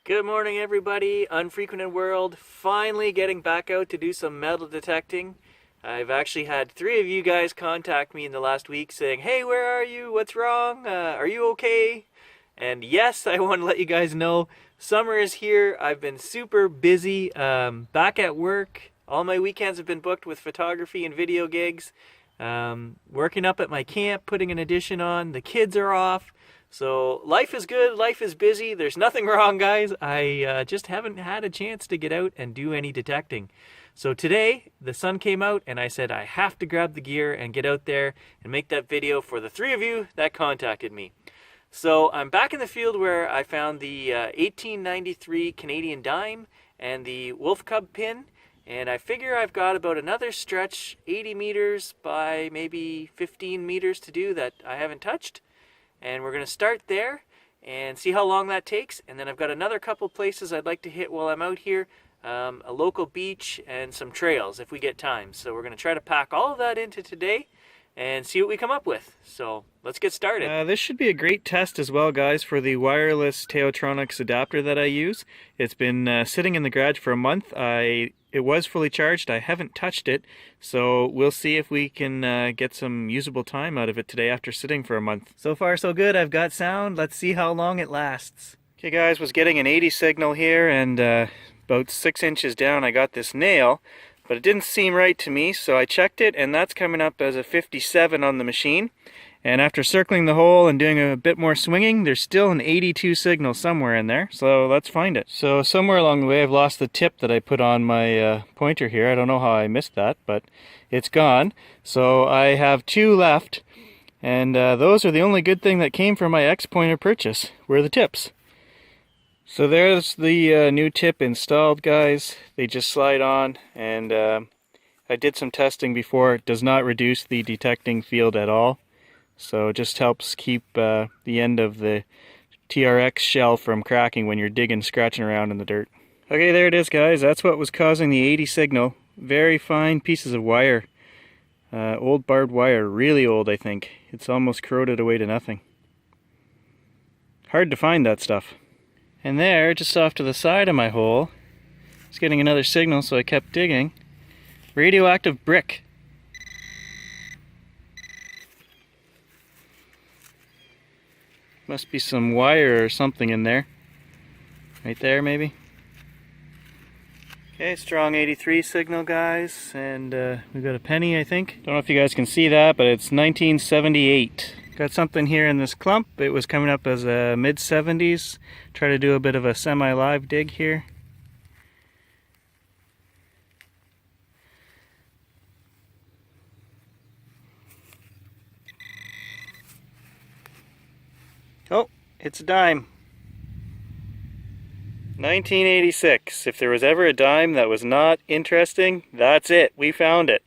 Good morning, everybody. Unfrequented World, finally getting back out to do some metal detecting. I've actually had 3 of you guys contact me in the last week saying, hey, where are you? What's wrong? Are you okay? And yes, I want to let you guys know summer is here. I've been super busy, back at work. All my weekends have been booked with photography and video gigs. Working up at my camp, putting an addition on. The kids are off. So life is good, life is busy. There's nothing wrong, guys. I just haven't had a chance to get out and do any detecting. So today, the sun came out and I said I have to grab the gear and get out there and make that video for the 3 of you that contacted me. So I'm back in the field where I found the 1893 Canadian dime and the wolf cub pin. And I figure I've got about another stretch, 80 meters by maybe 15 meters to do that I haven't touched. And we're going to start there and see how long that takes. And then I've got another couple places I'd like to hit while I'm out here. A local beach and some trails if we get time. So we're going to try to pack all of that into today and see what we come up with. So let's get started. This should be a great test as well, guys, for the wireless Teotronics adapter that I use. It's been sitting in the garage for a month. It was fully charged. I haven't touched it, so we'll see if we can get some usable time out of it today after sitting for a month. So far so good. I've got sound. Let's see how long it lasts. Okay guys, was getting an 80 signal here, and about 6 inches down I got this nail, but it didn't seem right to me, so I checked it, and that's coming up as a 57 on the machine. And after circling the hole and doing a bit more swinging, there's still an 82 signal somewhere in there, so let's find it. So somewhere along the way I've lost the tip that I put on my pointer here. I don't know how I missed that, but it's gone. So I have 2 left, and those are the only good thing that came from my X-Pointer purchase, were the tips. So there's the new tip installed, guys. They just slide on, and I did some testing before. It does not reduce the detecting field at all. So it just helps keep the end of the TRX shell from cracking when you're digging, scratching around in the dirt. Okay, there it is, guys. That's what was causing the 80 signal. Very fine pieces of wire. Old barbed wire. Really old, I think. It's almost corroded away to nothing. Hard to find that stuff. And there, just off to the side of my hole, I was getting another signal, so I kept digging. Radioactive brick. Must be some wire or something in there. Right there, maybe. Okay, strong 83 signal, guys. And we've got a penny, I think. Don't know if you guys can see that, but it's 1978. Got something here in this clump. It was coming up as a mid-70s. Try to do a bit of a semi-live dig here. Oh, it's a dime. 1986. If there was ever a dime that was not interesting, that's it. We found it.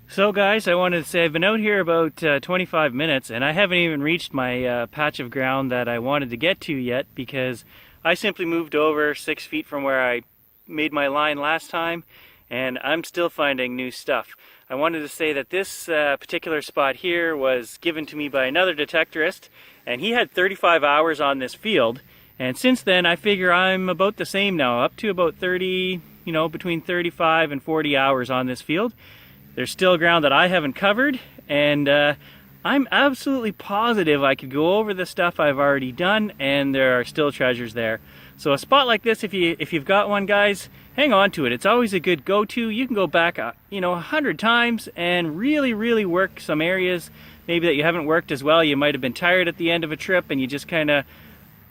So guys, I wanted to say I've been out here about 25 minutes and I haven't even reached my patch of ground that I wanted to get to yet, because I simply moved over 6 feet from where I made my line last time, and I'm still finding new stuff. I wanted to say that this particular spot here was given to me by another detectorist, and he had 35 hours on this field, and since then I figure I'm about the same now, up to about 30, between 35 and 40 hours on this field. There's still ground that I haven't covered, and I'm absolutely positive I could go over the stuff I've already done, and there are still treasures there. So a spot like this, if you've got one, guys, hang on to it. It's always a good go-to. You can go back 100 times and really work some areas maybe that you haven't worked as well. You might have been tired at the end of a trip and you just kind of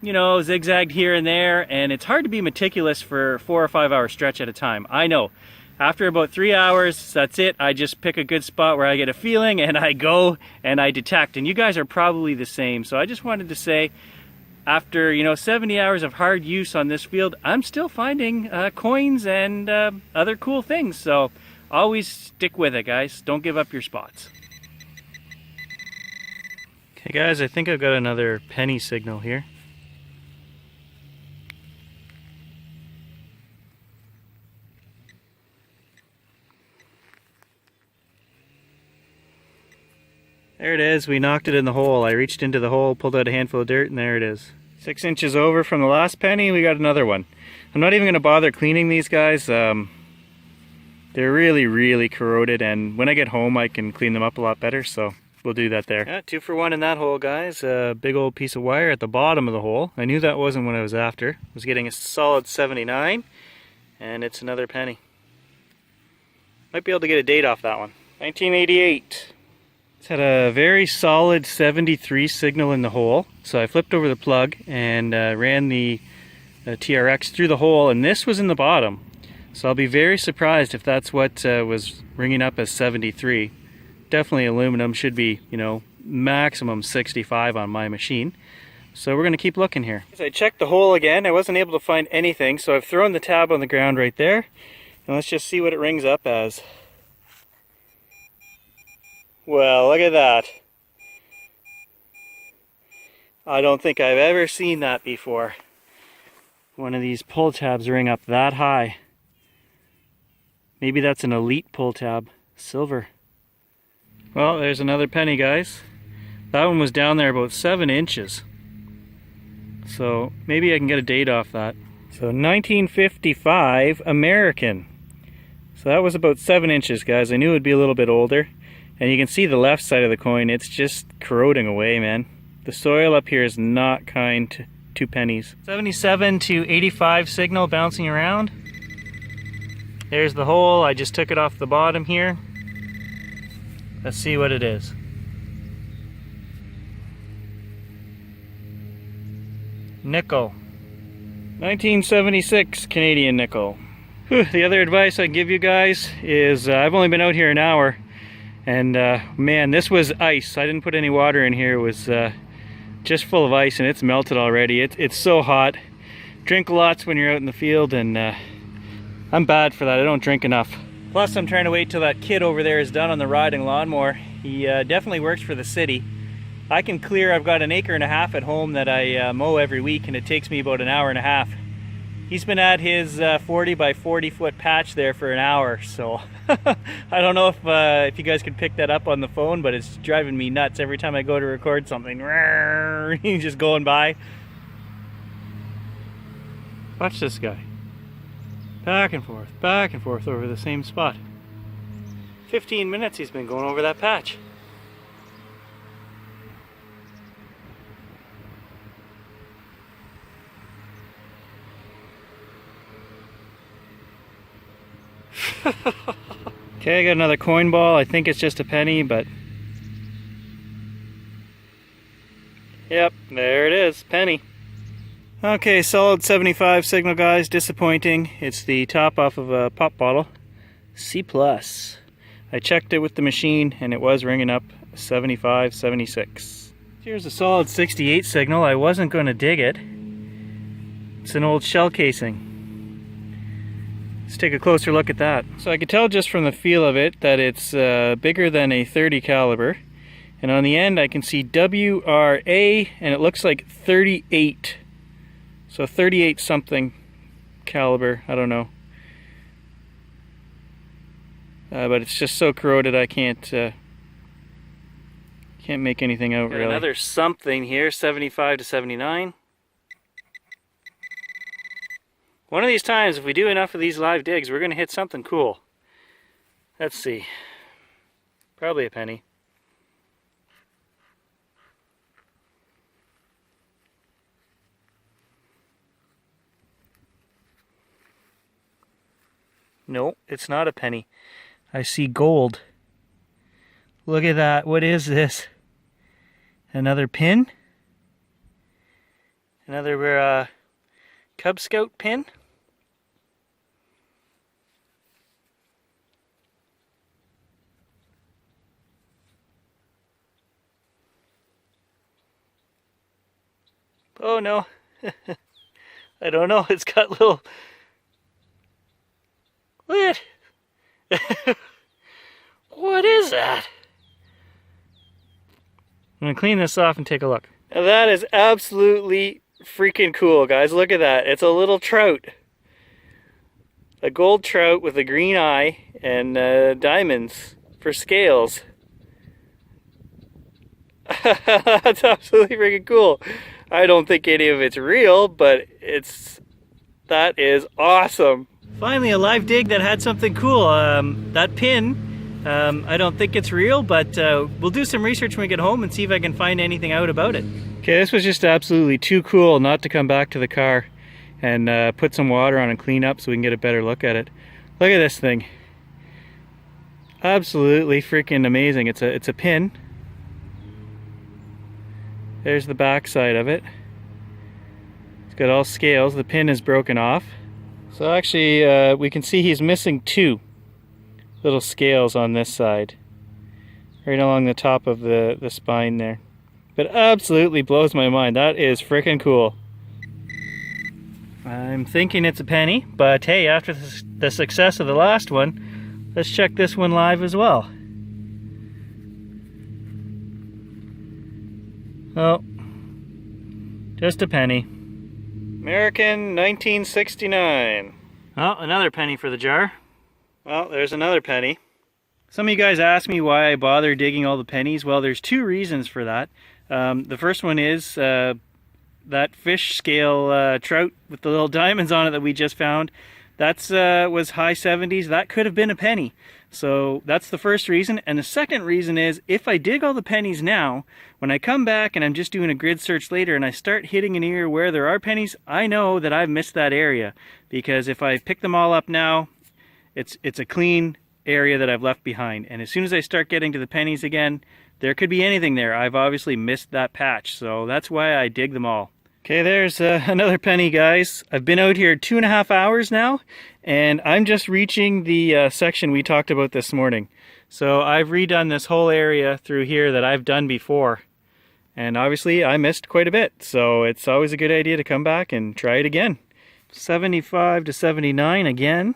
zigzagged here and there, and it's hard to be meticulous for 4 or 5 hour stretch at a time. I know. After about 3 hours, that's it. I just pick a good spot where I get a feeling and I go and I detect. And you guys are probably the same. So I just wanted to say, after 70 hours of hard use on this field, I'm still finding coins and other cool things. So always stick with it, guys. Don't give up your spots. Okay guys, I think I've got another penny signal here. There it is. We knocked it in the hole. I reached into the hole, pulled out a handful of dirt, and there it is. 6 inches over from the last penny, we got another one. I'm not even going to bother cleaning these guys. They're really corroded, and when I get home I can clean them up a lot better, so we'll do that there. Yeah, 2 for 1 in that hole, guys. A big old piece of wire at the bottom of the hole. I knew that wasn't what I was after. I was getting a solid 79, and it's another penny. Might be able to get a date off that one. 1988. It's had a very solid 73 signal in the hole, so I flipped over the plug and ran the TRX through the hole, and this was in the bottom. So I'll be very surprised if that's what was ringing up as 73. Definitely aluminum, should be, you know, maximum 65 on my machine. So we're going to keep looking here. So I checked the hole again. I wasn't able to find anything, so I've thrown the tab on the ground right there. And let's just see what it rings up as. Well, look at that. I don't think I've ever seen that before. One of these pull tabs ring up that high. Maybe that's an elite pull tab. Silver. Well, there's another penny, guys. That one was down there about 7 inches. So maybe I can get a date off that. So 1955 American. So that was about 7 inches, guys. I knew it would be a little bit older. And you can see the left side of the coin, it's just corroding away, man. The soil up here is not kind to pennies. 77 to 85 signal bouncing around. There's the hole. I just took it off the bottom here. Let's see what it is. Nickel. 1976 Canadian nickel. Whew, the other advice I can give you guys is I've only been out here an hour, and man, this was ice. I didn't put any water in here. It was just full of ice, and it's melted already. It's so hot. Drink lots when you're out in the field, and I'm bad for that. I don't drink enough. Plus, I'm trying to wait till that kid over there is done on the riding lawnmower. He definitely works for the city. I can clear, I've got 1.5 acres at home that I mow every week, and it takes me about 1.5 hours. He's been at his 40 by 40 foot patch there for an hour, so I don't know if you guys can pick that up on the phone, but it's driving me nuts every time I go to record something. He's just going by. Watch this guy. Back and forth over the same spot. 15 minutes he's been going over that patch. Okay, I got another coin ball. I think it's just a penny, but yep, there it is, penny. Okay, solid 75 signal, guys. Disappointing. It's the top off of a pop bottle. C+. I checked it with the machine and it was ringing up 75, 76. Here's a solid 68 signal. I wasn't going to dig it. It's an old shell casing. Let's take a closer look at that. So I could tell just from the feel of it that it's bigger than a 30 caliber. And on the end I can see WRA, and it looks like 38. So 38 something caliber, I don't know. But it's just so corroded I can't make anything out. Got really. Another something here, 75 to 79. One of these times, if we do enough of these live digs, we're going to hit something cool. Let's see. Probably a penny. No, it's not a penny. I see gold. Look at that. What is this? Another pin? Another Cub Scout pin? Oh no. I don't know. It's got little... Look at... What is that? I'm going to clean this off and take a look. Now that is absolutely freaking cool, guys. Look at that. It's a little trout. A gold trout with a green eye and diamonds for scales. That's absolutely freaking cool. I don't think any of it's real, but that is awesome. Finally, a live dig that had something cool. That pin, I don't think it's real, but we'll do some research when we get home and see if I can find anything out about it. Okay, this was just absolutely too cool not to come back to the car and put some water on and clean up so we can get a better look at it. Look at this thing. Absolutely freaking amazing. It's a pin. There's the back side of it. It's got all scales. The pin is broken off. So actually we can see he's missing 2 little scales on this side, right along the top of the spine there. But absolutely blows my mind. That is freaking cool. I'm thinking it's a penny, but hey, after the success of the last one, let's check this one live as well. Oh, just a penny. American 1969. Oh, another penny for the jar. Well, there's another penny. Some of you guys ask me why I bother digging all the pennies. Well, there's 2 reasons for that. The first one is that fish scale trout with the little diamonds on it that we just found. That's was high 70s. That could have been a penny. So that's the first reason. And the second reason is if I dig all the pennies now, when I come back and I'm just doing a grid search later and I start hitting an area where there are pennies, I know that I've missed that area. Because if I pick them all up now, it's a clean area that I've left behind. And as soon as I start getting to the pennies again, there could be anything there. I've obviously missed that patch. So that's why I dig them all. Okay, there's another penny, guys. I've been out here 2.5 hours now, and I'm just reaching the section we talked about this morning. So I've redone this whole area through here that I've done before. And obviously I missed quite a bit, so it's always a good idea to come back and try it again. 75 to 79 again.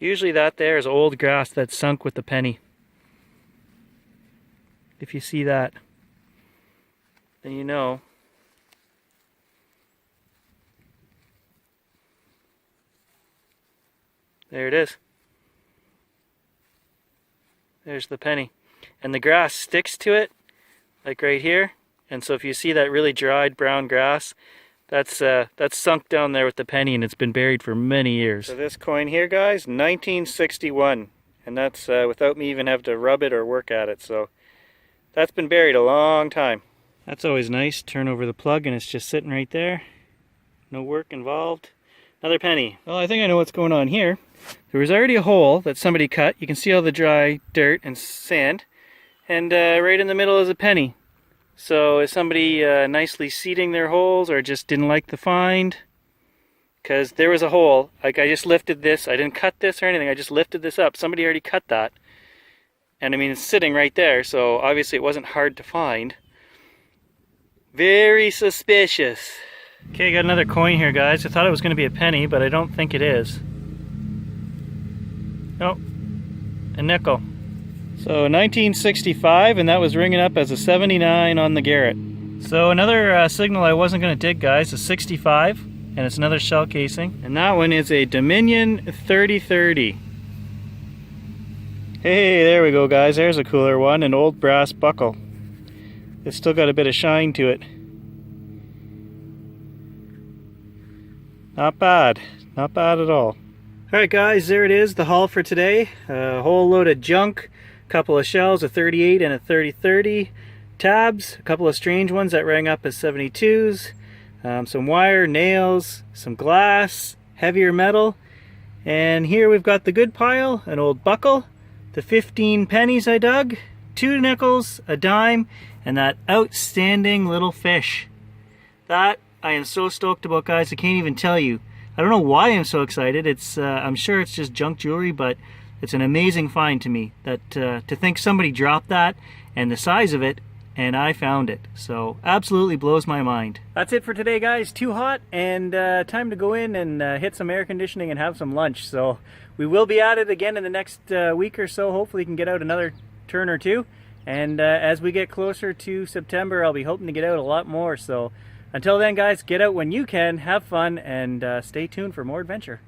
Usually that there is old grass that's sunk with the penny. If you see that, then you know. There it is. There's the penny. And the grass sticks to it, like right here. And so if you see that really dried brown grass, that's sunk down there with the penny, and it's been buried for many years. So this coin here, guys, 1961. And that's without me even having to rub it or work at it. So that's been buried a long time. That's always nice. Turn over the plug and it's just sitting right there. No work involved. Another penny. Well, I think I know what's going on here. There was already a hole that somebody cut. You can see all the dry dirt and sand. And right in the middle is a penny. So is somebody nicely seeding their holes or just didn't like the find? Because there was a hole. Like I just lifted this. I didn't cut this or anything. I just lifted this up. Somebody already cut that. And I mean, it's sitting right there. So obviously it wasn't hard to find. Very suspicious. Okay, got another coin here, guys. I thought it was going to be a penny, but I don't think it is. Nope. A nickel. So 1965, and that was ringing up as a 79 on the Garrett. So another signal I wasn't going to dig, guys, is 65, and it's another shell casing. And that one is a Dominion 3030. Hey, there we go, guys. There's a cooler one, an old brass buckle. It's still got a bit of shine to it. Not bad. Not bad at all. Alright guys, there it is, the haul for today. A whole load of junk, a couple of shells, a 38 and a 3030, tabs, a couple of strange ones that rang up as 72s, some wire, nails, some glass, heavier metal, and here we've got the good pile, an old buckle, the 15 pennies I dug, 2 nickels, a dime, and that outstanding little fish. That I am so stoked about, guys, I can't even tell you. I don't know why I'm so excited. It's I'm sure it's just junk jewelry, but it's an amazing find to me. That to think somebody dropped that and the size of it, and I found it. So absolutely blows my mind. That's it for today, guys. Too hot, and time to go in and hit some air conditioning and have some lunch. So we will be at it again in the next week or so. Hopefully we can get out another turn or two. And as we get closer to September, I'll be hoping to get out a lot more. So until then, guys, get out when you can, have fun, and stay tuned for more adventure.